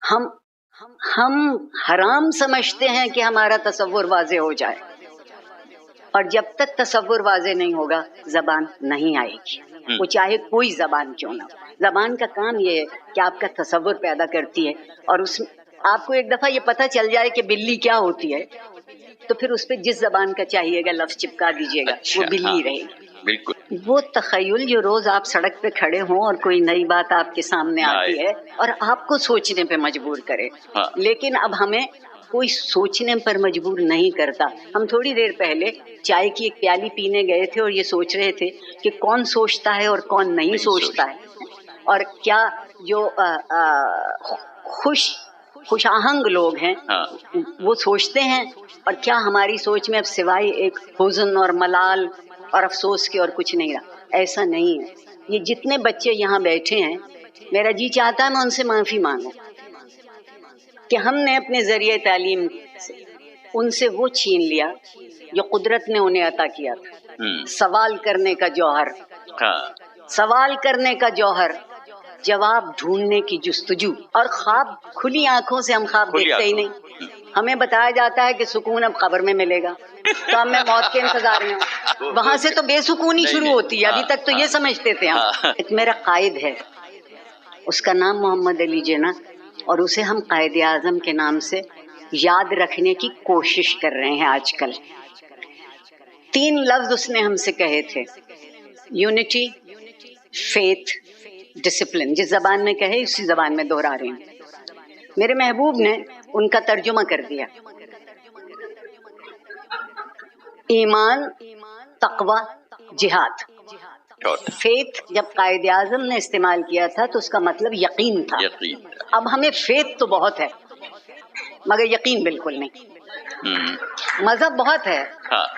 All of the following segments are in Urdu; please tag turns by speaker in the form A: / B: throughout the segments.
A: ہم حرام سمجھتے ہیں کہ ہمارا تصور واضح ہو جائے، اور جب تک تصور واضح نہیں ہوگا زبان نہیں آئے گی، وہ چاہے کوئی زبان کیوں نہ ہو۔ زبان کا کام یہ ہے کہ آپ کا تصور پیدا کرتی ہے، اور اس میں آپ کو ایک دفعہ یہ پتہ چل جائے کہ بلی کیا ہوتی ہے تو پھر اس پہ جس زبان کا چاہیے گا لفظ چپکا دیجیے گا، وہ بلی رہے گی۔
B: بالکل
A: وہ تخیل جو روز آپ سڑک پہ کھڑے ہوں اور کوئی نئی بات آپ کے سامنے آتی ہے اور آپ کو سوچنے پہ مجبور کرے، لیکن اب ہمیں کوئی سوچنے پر مجبور نہیں کرتا۔ ہم تھوڑی دیر پہلے چائے کی ایک پیالی پینے گئے تھے اور یہ سوچ رہے تھے کہ کون سوچتا ہے اور کون نہیں سوچتا ہے، اور کیا جو خوش آہنگ لوگ ہیں وہ سوچتے ہیں، اور کیا ہماری سوچ میں اب سوائے ایک حزن اور ملال اور افسوس کے اور کچھ نہیں رہا۔ ایسا نہیں ہے۔ یہ جتنے بچے یہاں بیٹھے ہیں، میرا جی چاہتا ہے میں ان سے معافی مانگوں کہ ہم نے اپنے ذریعے تعلیم سے ان سے وہ چھین لیا جو قدرت نے انہیں عطا کیا تھا، سوال کرنے کا جوہر، سوال کرنے کا جوہر، جواب ڈھونڈنے کی جستجو، اور خواب کھلی آنکھوں سے ہم خواب دیکھتے ہی نہیں۔ ہمیں بتایا جاتا ہے کہ سکون اب قبر میں ملے گا، تو اب میں موت کے انتظار میں ہوں۔ وہاں سے تو بے سکونی شروع ہوتی ہے، ابھی تک تو یہ سمجھتے تھے ہم۔ ایک میرا قائد ہے، اس کا نام محمد علی جناح، اور اسے ہم قائد اعظم کے نام سے یاد رکھنے کی کوشش کر رہے ہیں آج کل۔ 3 لفظ اس نے ہم سے کہے تھے: یونٹی، فیتھ، ڈسپلن۔ جس زبان میں کہے اسی زبان میں دہرا رہے ہیں۔ میرے محبوب نے ان کا ترجمہ کر دیا: ایمان، تقوی، جہاد۔ فیتھ جب قائد اعظم نے استعمال کیا تھا تو اس کا مطلب یقین تھا۔ اب ہمیں فیتھ تو بہت ہے مگر یقین بالکل نہیں۔ مذہب بہت ہے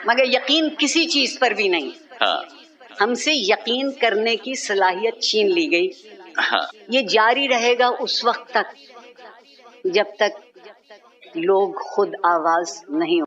A: مگر یقین کسی چیز پر بھی نہیں۔ ہم سے یقین کرنے کی صلاحیت چھین لی گئی۔ یہ جاری رہے گا اس وقت تک جب تک لوگ خود آواز نہیں